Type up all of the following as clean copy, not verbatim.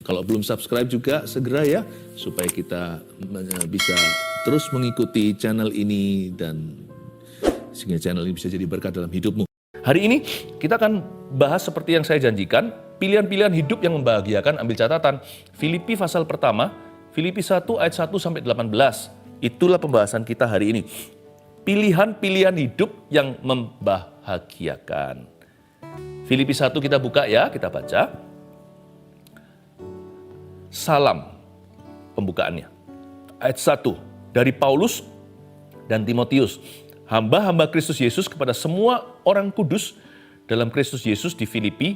Kalau belum subscribe juga segera ya, supaya kita bisa terus mengikuti channel ini dan sehingga channel ini bisa jadi berkat dalam hidupmu. Hari ini kita akan bahas seperti yang saya janjikan, pilihan-pilihan hidup yang membahagiakan. Ambil catatan, Filipi pasal pertama, Filipi 1 ayat 1 sampai 18. Itulah pembahasan kita hari ini. Pilihan-pilihan hidup yang membahagiakan. Filipi 1 kita buka ya, kita baca. Salam pembukaannya. Ayat 1 dari Paulus dan Timotius, hamba-hamba Kristus Yesus kepada semua orang kudus dalam Kristus Yesus di Filipi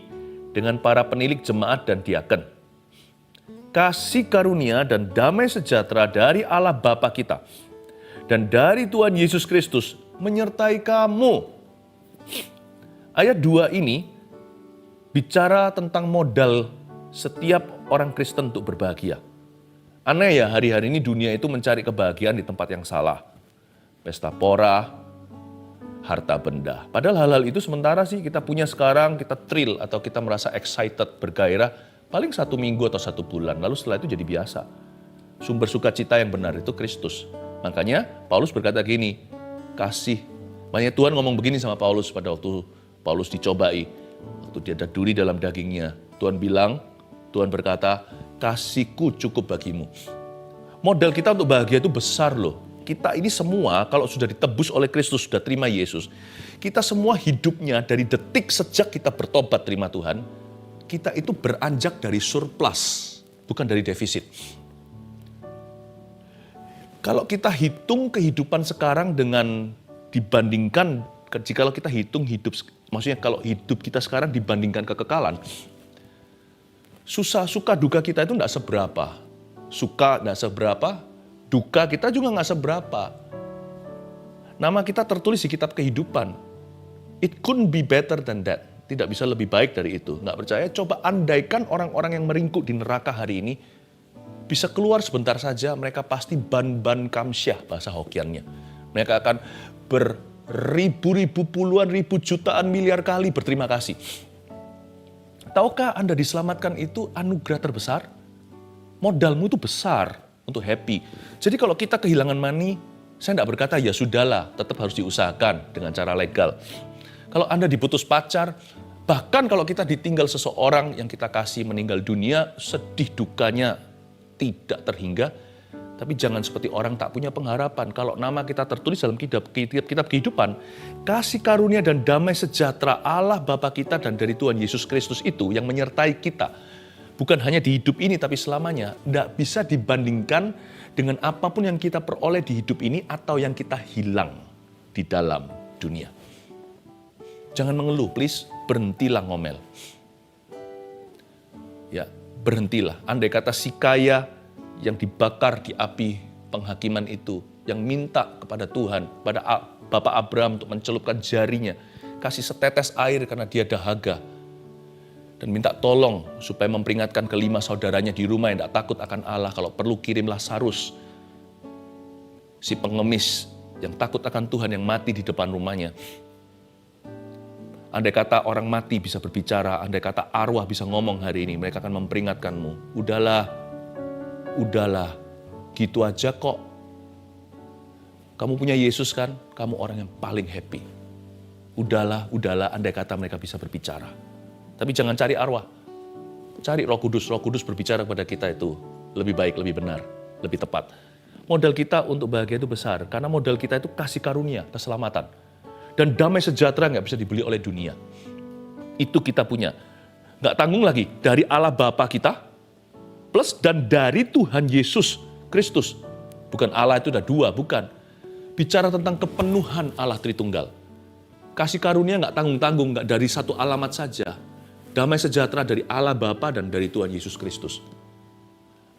dengan para penilik jemaat dan diaken. Kasih karunia dan damai sejahtera dari Allah Bapa kita dan dari Tuhan Yesus Kristus menyertai kamu. Ayat 2 ini bicara tentang modal setiap orang Kristen untuk berbahagia. Aneh ya, hari-hari ini dunia itu mencari kebahagiaan di tempat yang salah. Pesta pora, harta benda. Padahal hal-hal itu sementara sih kita punya sekarang, kita thrill atau kita merasa excited, bergairah, paling 1 minggu atau 1 bulan. Lalu setelah itu jadi biasa. Sumber sukacita yang benar itu Kristus. Makanya Paulus berkata gini, kasih. Makanya Tuhan ngomong begini sama Paulus pada waktu Paulus dicobai. Waktu dia ada duri dalam dagingnya. Tuhan berkata, kasihku cukup bagimu. Modal kita untuk bahagia itu besar loh. Kita ini semua kalau sudah ditebus oleh Kristus, sudah terima Yesus. Kita semua hidupnya dari detik sejak kita bertobat terima Tuhan, kita itu beranjak dari surplus, bukan dari defisit. Kalau kita hitung kehidupan sekarang dengan dibandingkan, jikalau kita hitung hidup, maksudnya kalau hidup kita sekarang dibandingkan kekekalan, susah, suka, duka kita itu enggak seberapa. Suka enggak seberapa, duka kita juga enggak seberapa. Nama kita tertulis di kitab kehidupan. It couldn't be better than that. Tidak bisa lebih baik dari itu. Enggak percaya? Coba andaikan orang-orang yang meringkuk di neraka hari ini bisa keluar sebentar saja, mereka pasti ban kamsyah bahasa Hokkiannya. Mereka akan beribu-ribu, puluhan ribu, jutaan, miliar kali berterima kasih. Tahukah Anda diselamatkan itu anugerah terbesar? Modalmu itu besar untuk happy. Jadi kalau kita kehilangan money, saya tidak berkata ya sudahlah, tetap harus diusahakan dengan cara legal. Kalau Anda diputus pacar, bahkan kalau kita ditinggal seseorang yang kita kasih meninggal dunia, sedih dukanya tidak terhingga. Tapi jangan seperti orang tak punya pengharapan. Kalau nama kita tertulis dalam kitab kehidupan, kasih karunia dan damai sejahtera Allah Bapa kita dan dari Tuhan Yesus Kristus itu yang menyertai kita. Bukan hanya di hidup ini tapi selamanya. Tidak bisa dibandingkan dengan apapun yang kita peroleh di hidup ini atau yang kita hilang di dalam dunia. Jangan mengeluh, please. Berhentilah ngomel. Ya, berhentilah. Andai kata si kaya yang dibakar di api penghakiman itu, yang minta kepada Tuhan, pada Bapak Abraham untuk mencelupkan jarinya, kasih setetes air karena dia dahaga, dan minta tolong supaya memperingatkan kelima saudaranya di rumah yang tidak takut akan Allah, kalau perlu kirimlah Lazarus, si pengemis yang takut akan Tuhan yang mati di depan rumahnya. Andai kata orang mati bisa berbicara, andai kata arwah bisa ngomong hari ini, mereka akan memperingatkanmu, udahlah, gitu aja kok. Kamu punya Yesus kan, kamu orang yang paling happy. Udahlah, andai kata mereka bisa berbicara. Tapi jangan cari arwah, cari Roh Kudus berbicara kepada kita itu lebih baik, lebih benar, lebih tepat. Modal kita untuk bahagia itu besar, karena modal kita itu kasih karunia, keselamatan. Dan damai sejahtera nggak bisa dibeli oleh dunia. Itu kita punya. Nggak tanggung lagi, dari Allah Bapa kita, plus dan dari Tuhan Yesus Kristus. Bukan Allah itu ada 2, bukan. Bicara tentang kepenuhan Allah Tritunggal. Kasih karunia nggak tanggung-tanggung, nggak dari satu alamat saja. Damai sejahtera dari Allah Bapa dan dari Tuhan Yesus Kristus.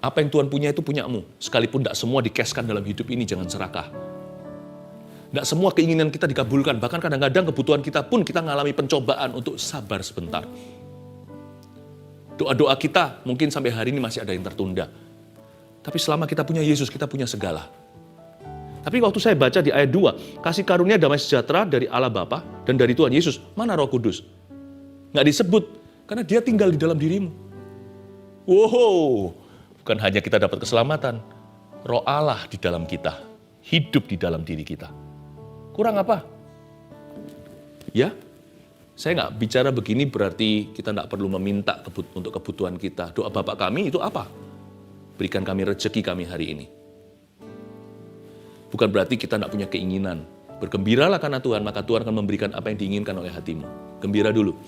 Apa yang Tuhan punya itu punyamu. Sekalipun tidak semua dikeskan dalam hidup ini, jangan serakah. Tidak semua keinginan kita dikabulkan. Bahkan kadang-kadang kebutuhan kita pun kita mengalami pencobaan untuk sabar sebentar. Doa-doa kita mungkin sampai hari ini masih ada yang tertunda. Tapi selama kita punya Yesus, kita punya segala. Tapi waktu saya baca di ayat 2, kasih karunia damai sejahtera dari Allah Bapa dan dari Tuhan Yesus. Mana Roh Kudus? Nggak disebut, karena dia tinggal di dalam dirimu. Wow, bukan hanya kita dapat keselamatan, Roh Allah di dalam kita, hidup di dalam diri kita. Kurang apa? Ya, saya nggak bicara begini berarti kita nggak perlu meminta untuk kebutuhan kita. Doa Bapa kami itu apa? Berikan kami rezeki kami hari ini. Bukan berarti kita nggak punya keinginan. Bergembiralah karena Tuhan, maka Tuhan akan memberikan apa yang diinginkan oleh hatimu. Gembira dulu.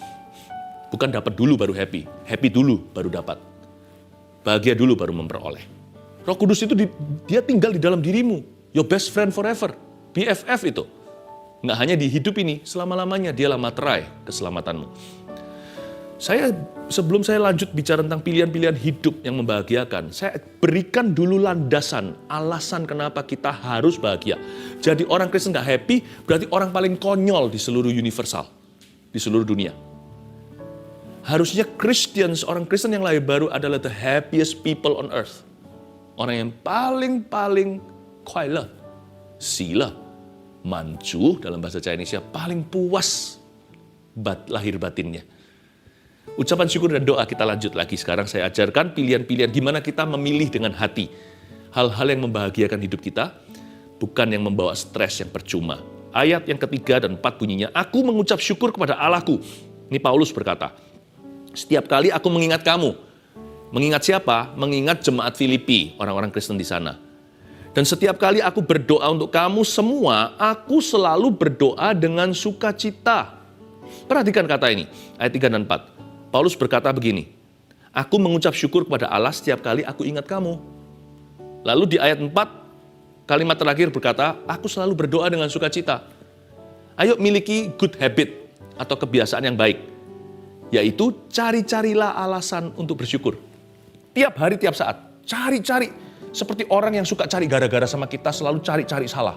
Bukan dapat dulu baru happy. Happy dulu baru dapat. Bahagia dulu baru memperoleh. Roh Kudus itu dia tinggal di dalam dirimu. Your best friend forever. BFF itu. Nggak hanya di hidup ini, selama-lamanya dialah materai keselamatanmu. Sebelum saya lanjut bicara tentang pilihan-pilihan hidup yang membahagiakan, saya berikan dulu landasan, alasan kenapa kita harus bahagia. Jadi orang Kristen nggak happy, berarti orang paling konyol di seluruh universal, di seluruh dunia. Harusnya Christians, orang Kristen yang lahir baru adalah the happiest people on earth. Orang yang paling kuailah, sila, mancu dalam bahasa Chinese, paling puas lahir batinnya. Ucapan syukur dan doa kita lanjut lagi. Sekarang saya ajarkan pilihan-pilihan gimana kita memilih dengan hati. Hal-hal yang membahagiakan hidup kita, bukan yang membawa stres yang percuma. Ayat yang ketiga dan 4 bunyinya, aku mengucap syukur kepada Allahku. Ini Paulus berkata, setiap kali aku mengingat kamu. Mengingat siapa? Mengingat jemaat Filipi, orang-orang Kristen di sana. Dan setiap kali aku berdoa untuk kamu semua, aku selalu berdoa dengan sukacita. Perhatikan kata ini, ayat 3 dan 4. Paulus berkata begini, aku mengucap syukur kepada Allah setiap kali aku ingat kamu. Lalu di ayat 4, kalimat terakhir berkata, aku selalu berdoa dengan sukacita. Ayo miliki good habit atau kebiasaan yang baik, yaitu cari-carilah alasan untuk bersyukur. Tiap hari, tiap saat, cari-cari. Seperti orang yang suka cari gara-gara sama kita, selalu cari-cari salah.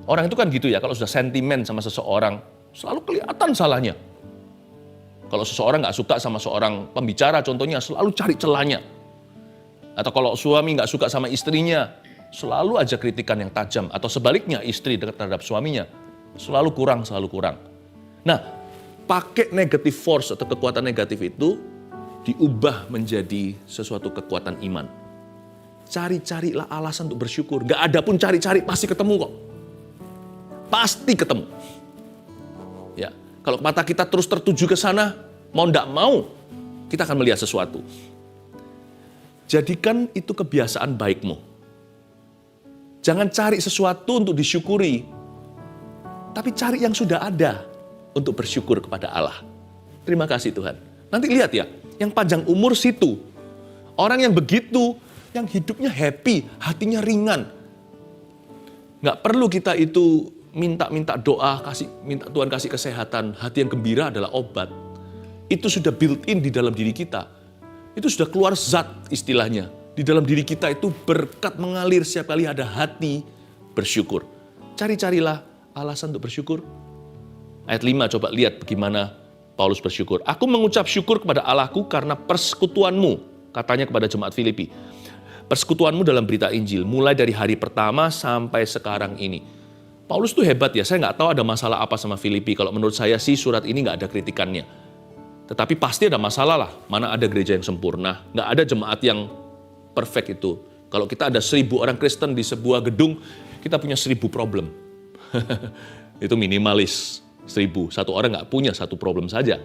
Orang itu kan gitu ya, kalau sudah sentimen sama seseorang, selalu kelihatan salahnya. Kalau seseorang nggak suka sama seorang pembicara, contohnya selalu cari celahnya. Atau kalau suami nggak suka sama istrinya, selalu aja kritikan yang tajam. Atau sebaliknya, istri terhadap suaminya, selalu kurang. Nah, pakai negative force atau kekuatan negatif itu, diubah menjadi sesuatu kekuatan iman. Cari-carilah alasan untuk bersyukur. Nggak ada pun cari-cari, pasti ketemu kok. Pasti ketemu. Ya. Kalau mata kita terus tertuju ke sana, mau ndak mau, kita akan melihat sesuatu. Jadikan itu kebiasaan baikmu. Jangan cari sesuatu untuk disyukuri, tapi cari yang sudah ada untuk bersyukur kepada Allah. Terima kasih Tuhan. Nanti lihat ya, yang panjang umur situ. Orang yang begitu, yang hidupnya happy, hatinya ringan. Nggak perlu kita itu minta doa, minta Tuhan kasih kesehatan. Hati yang gembira adalah obat. Itu sudah built in di dalam diri kita. Itu sudah keluar zat istilahnya. Di dalam diri kita itu berkat mengalir setiap kali ada hati bersyukur. Cari-carilah alasan untuk bersyukur. Ayat 5 coba lihat bagaimana Paulus bersyukur. Aku mengucap syukur kepada Allahku karena persekutuanmu, katanya kepada jemaat Filipi. Persekutuanmu dalam berita Injil, mulai dari hari pertama sampai sekarang ini. Paulus tuh hebat ya, saya nggak tahu ada masalah apa sama Filipi. Kalau menurut saya sih surat ini nggak ada kritikannya. Tetapi pasti ada masalah lah, mana ada gereja yang sempurna, nggak ada jemaat yang perfect itu. Kalau kita ada 1000 orang Kristen di sebuah gedung, kita punya 1000 problem. Itu minimalis, 1000. Satu orang nggak punya satu problem saja.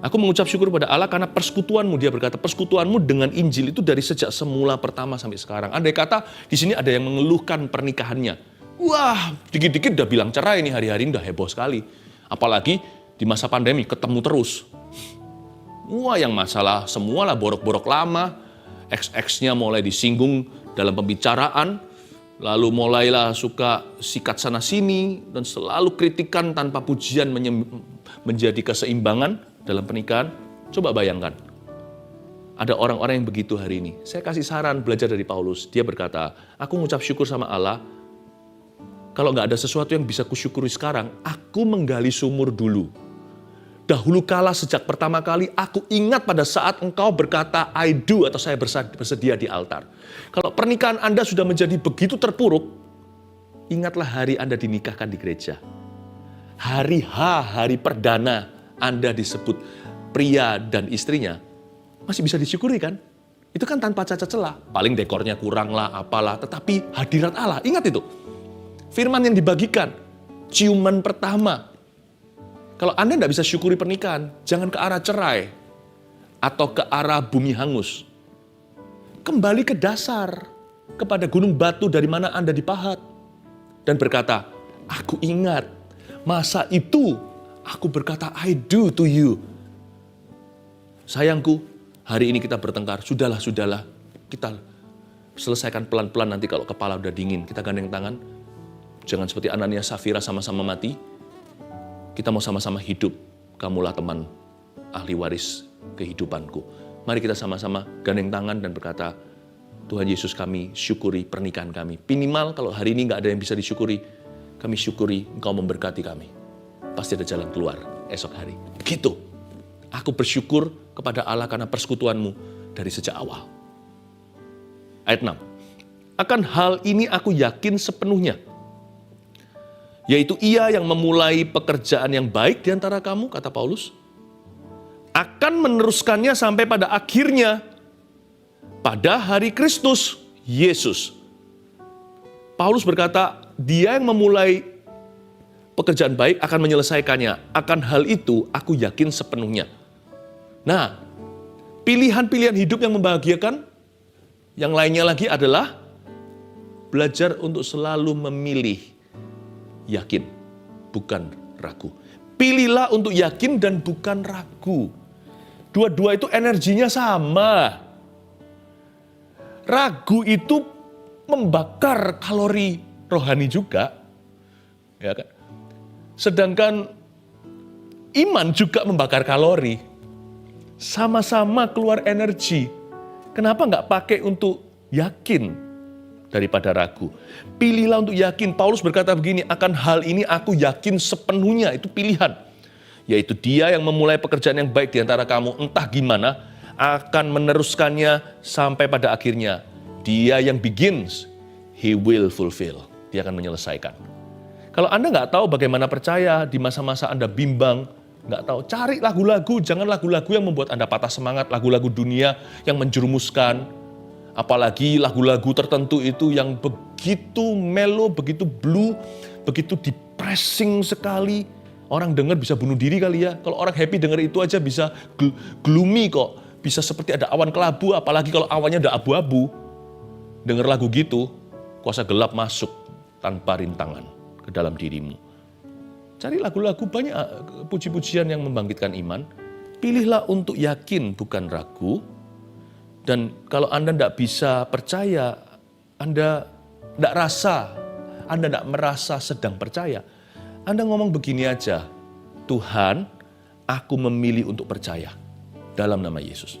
Aku mengucap syukur pada Allah karena persekutuanmu, dia berkata, persekutuanmu dengan Injil itu dari sejak semula pertama sampai sekarang. Andai kata di sini ada yang mengeluhkan pernikahannya. Wah, dikit-dikit udah bilang cerai nih, hari-hari ini udah heboh sekali. Apalagi di masa pandemi, ketemu terus. Wah, yang masalah semualah borok-borok lama, ex-exnya mulai disinggung dalam pembicaraan, lalu mulailah suka sikat sana-sini, dan selalu kritikan tanpa pujian menjadi keseimbangan dalam pernikahan. Coba bayangkan, ada orang-orang yang begitu hari ini. Saya kasih saran belajar dari Paulus. Dia berkata, aku mengucap syukur sama Allah. Kalau nggak ada sesuatu yang bisa kusyukuri sekarang, aku menggali sumur dulu. Dahulu kala sejak pertama kali, aku ingat pada saat engkau berkata, I do, atau saya bersedia di altar. Kalau pernikahan Anda sudah menjadi begitu terpuruk, ingatlah hari Anda dinikahkan di gereja. Hari H, hari perdana Anda disebut pria dan istrinya, masih bisa disyukuri kan? Itu kan tanpa cacat celah. Paling dekornya kurang lah, apalah. Tetapi hadirat Allah, ingat itu. Firman yang dibagikan, ciuman pertama. Kalau Anda tidak bisa syukuri pernikahan, jangan ke arah cerai. Atau ke arah bumi hangus. Kembali ke dasar. Kepada gunung batu dari mana Anda dipahat. Dan berkata, aku ingat. Masa itu aku berkata, I do to you. Sayangku, hari ini kita bertengkar. Sudahlah. Kita selesaikan pelan-pelan nanti kalau kepala udah dingin. Kita gandeng tangan. Jangan seperti Anania Safira sama-sama mati. Kita mau sama-sama hidup. Kamulah teman ahli waris kehidupanku. Mari kita sama-sama gandeng tangan dan berkata, Tuhan Yesus, kami syukuri pernikahan kami. Minimal kalau hari ini nggak ada yang bisa disyukuri, kami syukuri Engkau memberkati kami. Pasti ada jalan keluar esok hari. Begitu. Aku bersyukur kepada Allah karena persekutuanmu dari sejak awal. Ayat 6. Akan hal ini aku yakin sepenuhnya. Yaitu ia yang memulai pekerjaan yang baik di antara kamu, kata Paulus, akan meneruskannya sampai pada akhirnya pada hari Kristus Yesus. Paulus berkata, dia yang memulai pekerjaan baik akan menyelesaikannya. Akan hal itu aku yakin sepenuhnya. Nah, pilihan-pilihan hidup yang membahagiakan, yang lainnya lagi adalah belajar untuk selalu memilih yakin, bukan ragu. Pilihlah untuk yakin dan bukan ragu. Dua-dua itu energinya sama. Ragu itu membakar kalori rohani juga. Ya kan? Sedangkan iman juga membakar kalori. Sama-sama keluar energi. Kenapa nggak pakai untuk yakin daripada ragu? Pilihlah untuk yakin. Paulus berkata begini, akan hal ini aku yakin sepenuhnya. Itu pilihan. Yaitu dia yang memulai pekerjaan yang baik di antara kamu, entah gimana, akan meneruskannya sampai pada akhirnya. Dia yang begins, he will fulfill. Dia akan menyelesaikan. Kalau Anda nggak tahu bagaimana percaya di masa-masa Anda bimbang, nggak tahu, cari lagu-lagu, jangan lagu-lagu yang membuat Anda patah semangat, lagu-lagu dunia yang menjerumuskan. Apalagi lagu-lagu tertentu itu yang begitu melo, begitu blue, begitu depressing sekali. Orang dengar bisa bunuh diri kali ya. Kalau orang happy dengar itu aja bisa gloomy kok. Bisa seperti ada awan kelabu, apalagi kalau awannya udah abu-abu. Dengar lagu gitu, kuasa gelap masuk tanpa rintangan ke dalam dirimu. Cari lagu-lagu banyak puji-pujian yang membangkitkan iman. Pilihlah untuk yakin, bukan ragu. Dan kalau Anda tidak bisa percaya, Anda tidak merasa sedang percaya, Anda ngomong begini aja, Tuhan, aku memilih untuk percaya dalam nama Yesus.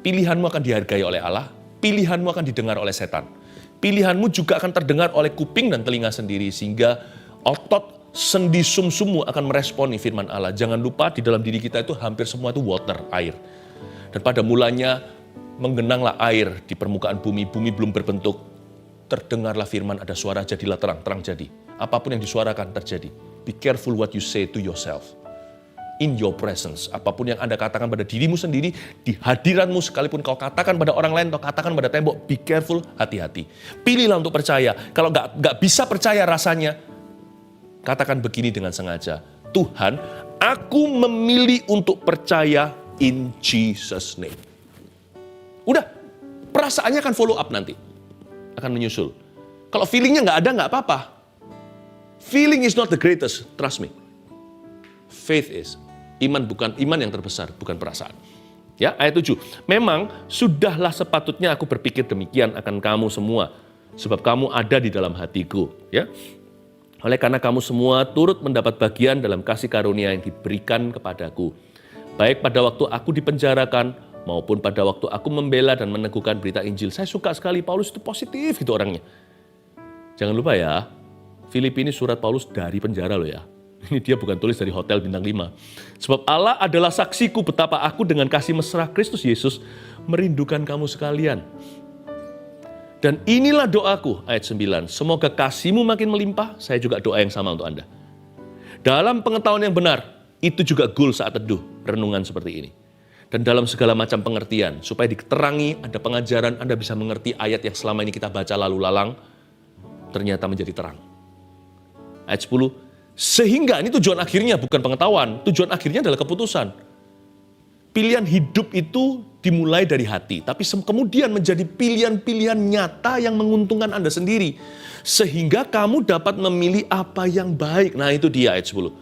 Pilihanmu akan dihargai oleh Allah, pilihanmu akan didengar oleh setan. Pilihanmu juga akan terdengar oleh kuping dan telinga sendiri, sehingga otot sendi sumsummu akan meresponi firman Allah. Jangan lupa di dalam diri kita itu hampir semua itu water, air. Dan pada mulanya menggenanglah air di permukaan bumi, bumi belum berbentuk. Terdengarlah firman, ada suara, jadilah terang, terang jadi. Apapun yang disuarakan terjadi. Be careful what you say to yourself. In your presence. Apapun yang Anda katakan pada dirimu sendiri, di hadiranmu sekalipun kau katakan pada orang lain, atau katakan pada tembok, be careful, hati-hati. Pilihlah untuk percaya. Kalau nggak bisa percaya rasanya, katakan begini dengan sengaja. Tuhan, aku memilih untuk percaya in Jesus' name. Udah, perasaannya akan follow up nanti. Akan menyusul. Kalau feelingnya nggak ada, nggak apa-apa. Feeling is not the greatest, trust me. Faith is. Iman yang terbesar, bukan perasaan. Ya, ayat 7. Memang sudahlah sepatutnya aku berpikir demikian akan kamu semua, sebab kamu ada di dalam hatiku. Ya, oleh karena kamu semua turut mendapat bagian dalam kasih karunia yang diberikan kepadaku, baik pada waktu aku dipenjarakan maupun pada waktu aku membela dan meneguhkan berita Injil. Saya suka sekali Paulus itu positif gitu orangnya. Jangan lupa ya, Filipi ini surat Paulus dari penjara loh ya. Ini dia bukan tulis dari hotel bintang 5. Sebab Allah adalah saksiku betapa aku dengan kasih mesra Kristus Yesus merindukan kamu sekalian. Dan inilah doaku, ayat 9. Semoga kasihmu makin melimpah, saya juga doa yang sama untuk Anda. Dalam pengetahuan yang benar, itu juga goal saat teduh, renungan seperti ini. dan dalam segala macam pengertian, supaya diterangi, ada pengajaran, Anda bisa mengerti ayat yang selama ini kita baca lalu lalang, ternyata menjadi terang. Ayat 10, sehingga ini tujuan akhirnya bukan pengetahuan, tujuan akhirnya adalah keputusan. Pilihan hidup itu dimulai dari hati, tapi kemudian menjadi pilihan-pilihan nyata yang menguntungkan Anda sendiri. Sehingga kamu dapat memilih apa yang baik. Nah itu dia ayat 10.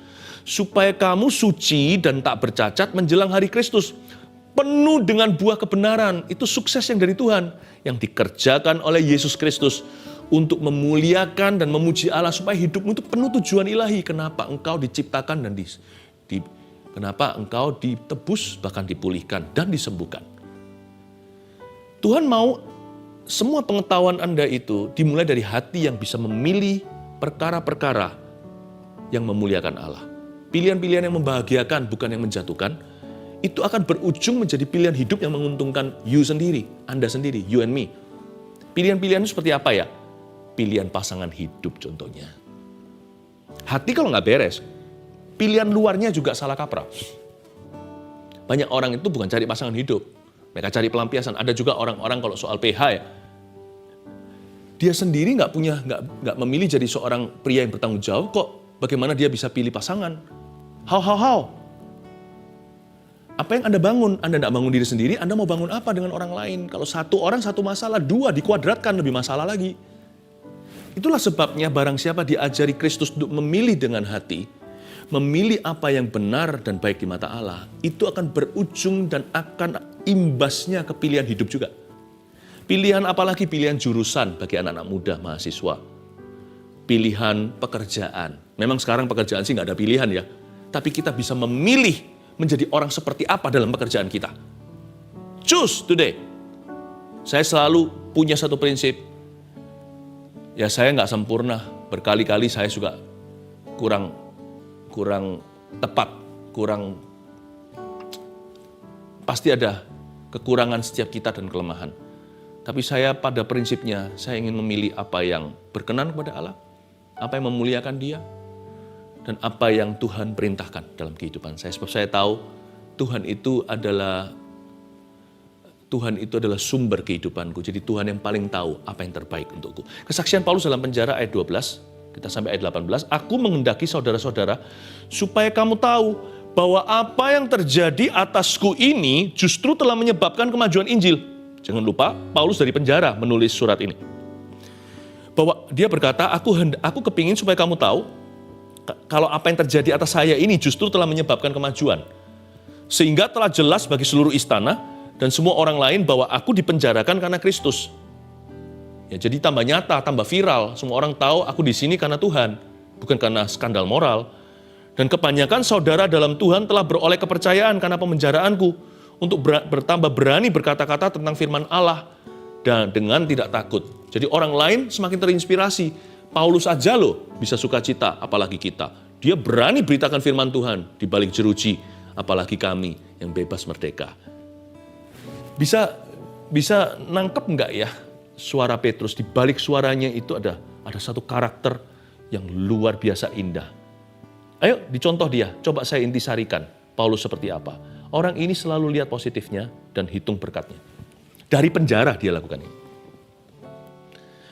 Supaya kamu suci dan tak bercacat menjelang hari Kristus. Penuh dengan buah kebenaran. Itu sukses yang dari Tuhan. Yang dikerjakan oleh Yesus Kristus. Untuk memuliakan dan memuji Allah. Supaya hidupmu itu penuh tujuan ilahi. Kenapa engkau diciptakan dan kenapa engkau ditebus, bahkan dipulihkan dan disembuhkan. Tuhan mau semua pengetahuan Anda itu dimulai dari hati yang bisa memilih perkara-perkara yang memuliakan Allah. Pilihan-pilihan yang membahagiakan, bukan yang menjatuhkan, itu akan berujung menjadi pilihan hidup yang menguntungkan you sendiri, Anda sendiri, you and me. Pilihan-pilihan itu seperti apa ya? Pilihan pasangan hidup contohnya. Hati kalau nggak beres, pilihan luarnya juga salah kaprah. Banyak orang itu bukan cari pasangan hidup. Mereka cari pelampiasan. Ada juga orang-orang kalau soal PH ya. Dia sendiri nggak memilih jadi seorang pria yang bertanggung jawab kok. Bagaimana dia bisa pilih pasangan? How? Apa yang Anda bangun? Anda nggak bangun diri sendiri, Anda mau bangun apa dengan orang lain? Kalau satu orang satu masalah, dua dikuadratkan lebih masalah lagi. Itulah sebabnya barang siapa diajari Kristus untuk memilih dengan hati, memilih apa yang benar dan baik di mata Allah, itu akan berujung dan akan imbasnya ke pilihan hidup juga. Pilihan apalagi pilihan jurusan bagi anak-anak muda, mahasiswa. Pilihan pekerjaan. Memang sekarang pekerjaan sih nggak ada pilihan ya. Tapi kita bisa memilih menjadi orang seperti apa dalam pekerjaan kita. Choose today. Saya selalu punya satu prinsip. Ya saya nggak sempurna. Berkali-kali saya juga kurang tepat, pasti ada kekurangan setiap kita dan kelemahan. Tapi saya pada prinsipnya, saya ingin memilih apa yang berkenan kepada Allah, apa yang memuliakan Dia, dan apa yang Tuhan perintahkan dalam kehidupan saya. Sebab saya tahu Tuhan itu adalah sumber kehidupanku. Jadi Tuhan yang paling tahu apa yang terbaik untukku. Kesaksian Paulus dalam penjara ayat 12, kita sampai ayat 18, aku menghendaki saudara-saudara supaya kamu tahu bahwa apa yang terjadi atasku ini justru telah menyebabkan kemajuan Injil. Jangan lupa, Paulus dari penjara menulis surat ini. Bahwa dia berkata, aku kepingin supaya kamu tahu kalau apa yang terjadi atas saya ini justru telah menyebabkan kemajuan. Sehingga telah jelas bagi seluruh istana dan semua orang lain bahwa aku dipenjarakan karena Kristus. Ya, jadi tambah nyata, tambah viral. Semua orang tahu aku di sini karena Tuhan, bukan karena skandal moral. Dan kebanyakan saudara dalam Tuhan telah beroleh kepercayaan karena pemenjaraanku untuk bertambah berani berkata-kata tentang firman Allah dan dengan tidak takut. Jadi orang lain semakin terinspirasi. Paulus aja loh bisa sukacita, apalagi kita. Dia berani beritakan firman Tuhan di balik jeruji, apalagi kami yang bebas merdeka. Bisa nangkep nggak ya? Suara Petrus, di balik suaranya itu ada satu karakter yang luar biasa indah. Ayo dicontoh dia, coba saya intisarikan Paulus seperti apa. Orang ini selalu lihat positifnya dan hitung berkatnya. Dari penjara dia lakukan ini.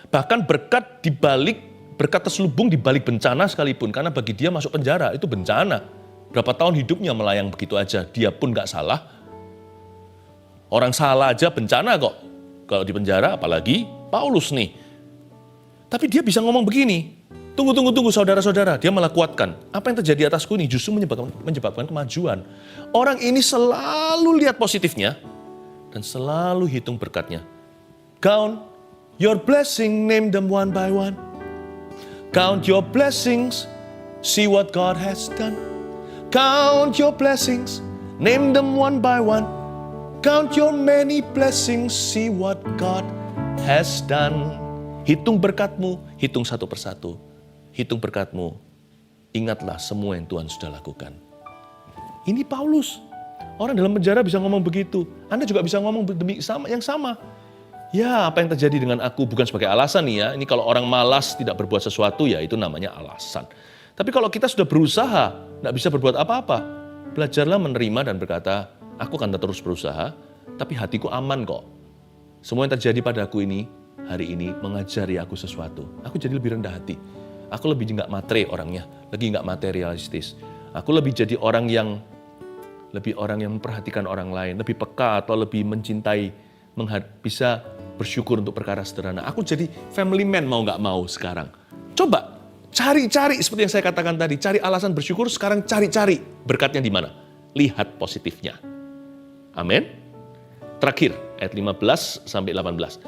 Bahkan berkat terselubung di balik bencana sekalipun, karena bagi dia masuk penjara itu bencana. Berapa tahun hidupnya melayang begitu aja, dia pun gak salah. Orang salah aja bencana kok. Kalau di penjara, apalagi Paulus nih. Tapi dia bisa ngomong begini, tunggu saudara-saudara. Dia malah kuatkan, apa yang terjadi atasku ini justru menyebabkan kemajuan. Orang ini selalu lihat positifnya dan selalu hitung berkatnya. Count your blessing, name them one by one. Count your blessings, see what God has done. Count your blessings, name them one by one. Count your many blessings, see what God has done. Hitung berkatmu, hitung satu persatu. Hitung berkatmu, ingatlah semua yang Tuhan sudah lakukan. Ini Paulus. Orang dalam penjara bisa ngomong begitu. Anda juga bisa ngomong yang sama. Ya, apa yang terjadi dengan aku bukan sebagai alasan nih ya. Ini kalau orang malas tidak berbuat sesuatu ya itu namanya alasan. Tapi kalau kita sudah berusaha, tidak bisa berbuat apa-apa. Belajarlah menerima dan berkata, Aku akan terus berusaha, tapi hatiku aman kok. Semua yang terjadi padaku ini, hari ini mengajari aku sesuatu. Aku jadi lebih rendah hati. Aku lebih nggak matre orangnya, lagi nggak materialistis. Aku lebih jadi orang yang memperhatikan orang lain, lebih peka atau lebih mencintai, bisa bersyukur untuk perkara sederhana. Aku jadi family man mau nggak mau sekarang. Coba cari-cari seperti yang saya katakan tadi, cari alasan bersyukur, sekarang cari-cari berkatnya di mana. Lihat positifnya. Amin. Terakhir, ayat 15 sampai 18.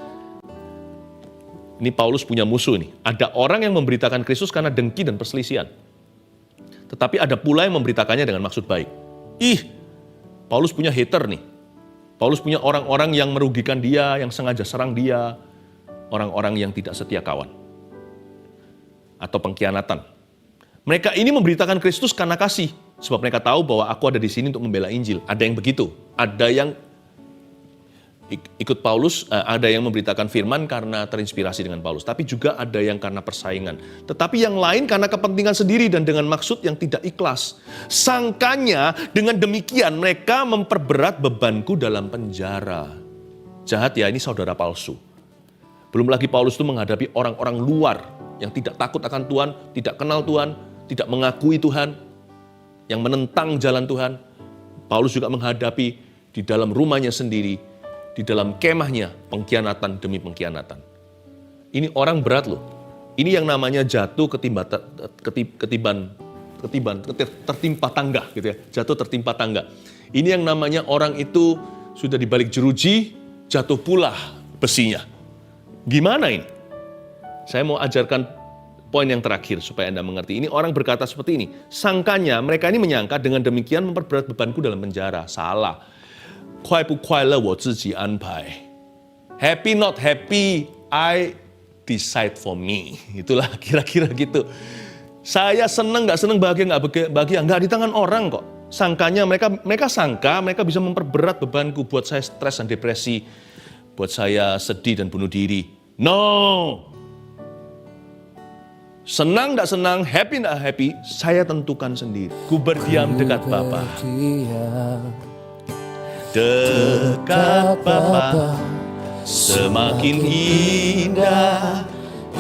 Ini Paulus punya musuh nih. Ada orang yang memberitakan Kristus karena dengki dan perselisihan. Tetapi ada pula yang memberitakannya dengan maksud baik. Paulus punya hater nih. Paulus punya orang-orang yang merugikan dia, yang sengaja serang dia. Orang-orang yang tidak setia kawan. Atau pengkhianatan. Mereka ini memberitakan Kristus karena kasih. Sebab mereka tahu bahwa aku ada di sini untuk membela Injil. Ada yang begitu. Ada yang ikut Paulus, ada yang memberitakan firman karena terinspirasi dengan Paulus. Tapi juga ada yang karena persaingan. Tetapi yang lain karena kepentingan sendiri dan dengan maksud yang tidak ikhlas. Sangkanya dengan demikian mereka memperberat bebanku dalam penjara. Jahat ya, ini saudara palsu. Belum lagi Paulus itu menghadapi orang-orang luar yang tidak takut akan Tuhan, tidak kenal Tuhan, tidak mengakui Tuhan, yang menentang jalan Tuhan. Paulus juga menghadapi di dalam rumahnya sendiri, di dalam kemahnya, pengkhianatan demi pengkhianatan. Ini orang berat loh. Ini yang namanya jatuh tertimpa tangga gitu ya. Jatuh tertimpa tangga. Ini yang namanya orang itu sudah dibalik jeruji, jatuh pula besinya. Gimana ini? Saya mau ajarkan poin yang terakhir supaya Anda mengerti. Ini orang berkata seperti ini. Sangkanya mereka ini menyangka dengan demikian memperberat bebanku dalam penjara. Salah. 快不快乐我自己安排. Happy not happy, I decide for me. Itulah kira-kira gitu. Saya senang nggak senang, bahagia nggak bahagia, nggak di tangan orang kok. Sangkanya mereka sangka mereka bisa memperberat bebanku, buat saya stres dan depresi, buat saya sedih dan bunuh diri. No. Senang nggak senang, happy nggak happy, saya tentukan sendiri. Ku berdiam dekat Bapa. Dekat Bapa, semakin indah,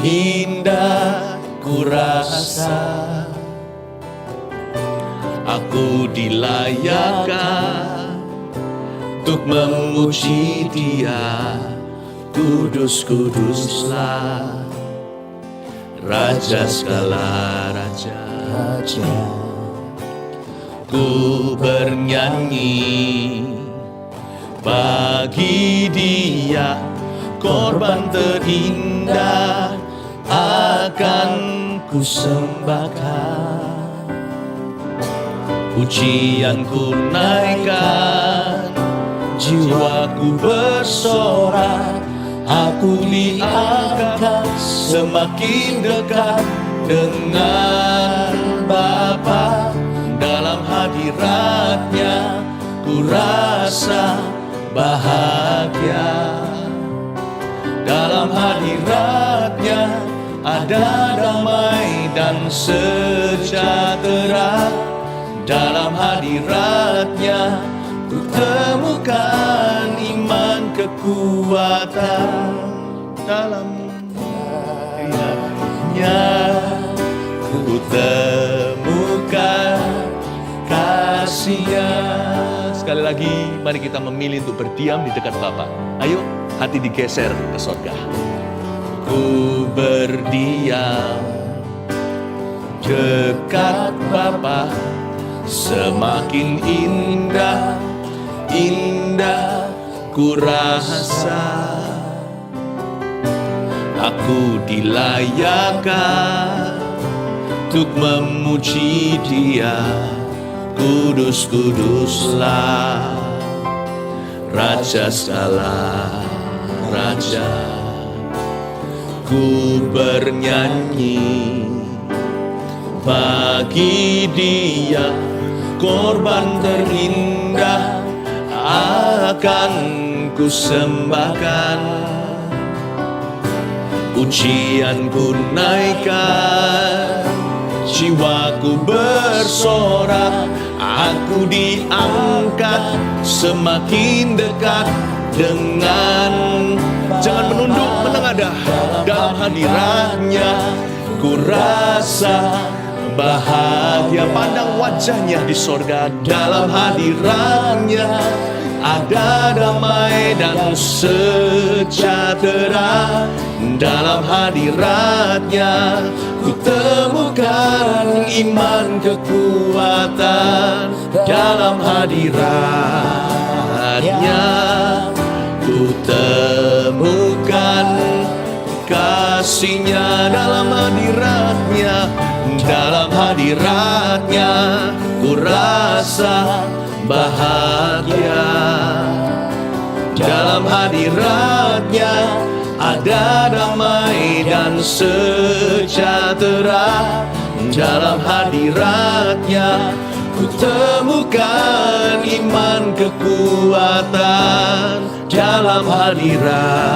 indah ku rasa. Aku dilayakkan untuk memuji Dia. Kudus, kuduslah Raja segala raja. Ku bernyanyi bagi Dia, korban terindah akan ku sembahkan. Pujianku naikkan, jiwaku bersorak. Aku diangkat semakin dekat dengan Bapa. Dalam hadirat-Nya ku rasa bahagia. Dalam hadirat-Nya ada damai dan sejahtera. Dalam hadirat-Nya ku temukan iman, kekuatan. Dalam hadirat-Nya ku temukan kasih-Nya. Sekali lagi, mari kita memilih untuk berdiam di dekat Bapa. Ayo, hati digeser ke surga. Ku berdiam dekat Bapa, semakin indah, indah ku rasa. Aku dilayakkan untuk memuji Dia. Kudus, kuduslah Raja segala raja. Ku bernyanyi bagi Dia, korban terindah akan ku sembahkan. Pujianku naikkan, jiwaku bersorak. Aku diangkat semakin dekat dengan. Jangan menunduk, menengadah. Dalam hadiratnya ku rasa bahagia. Pandang wajahnya di sorga. Dalam hadiratnya ada damai dan sejahtera. Dalam hadiratnya ku temukan iman kekuatan. Dalam hadiratnya ku temukan kasih-Nya. Dalam hadiratnya, dalam hadiratnya ku rasa bahagia. Dalam hadiratnya ada damai dan sejahtera. Dalam hadiratnya ku temukan iman kekuatan. Dalam hadiratnya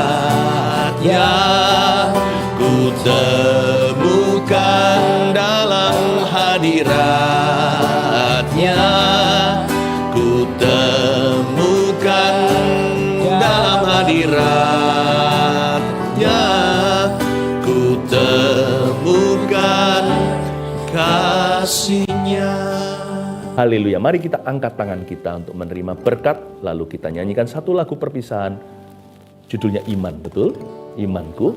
ku temukan. Dalam hadiratnya ku temukan. Dalam hadiratnya ku temukan kasih-Nya. Haleluya. Mari kita angkat tangan kita untuk menerima berkat. Lalu kita nyanyikan satu lagu perpisahan. Judulnya Iman, betul? Imanku.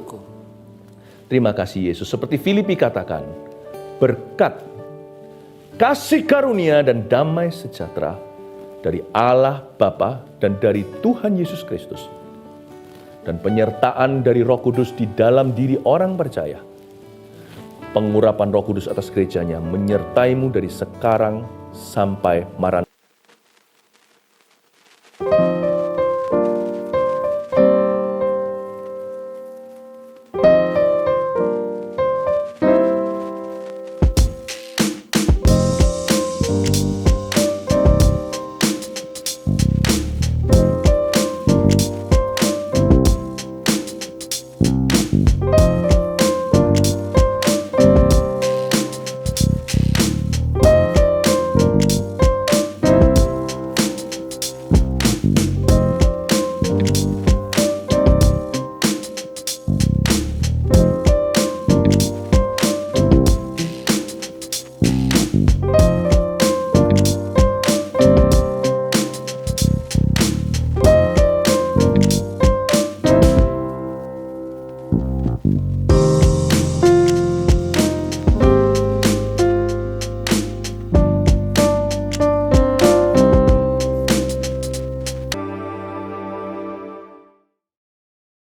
Terima kasih Yesus. Seperti Filipi katakan, berkat, kasih karunia dan damai sejahtera dari Allah Bapa dan dari Tuhan Yesus Kristus, dan penyertaan dari Roh Kudus di dalam diri orang percaya. Pengurapan Roh Kudus atas gerejanya menyertaimu dari sekarang sampai Maranatha.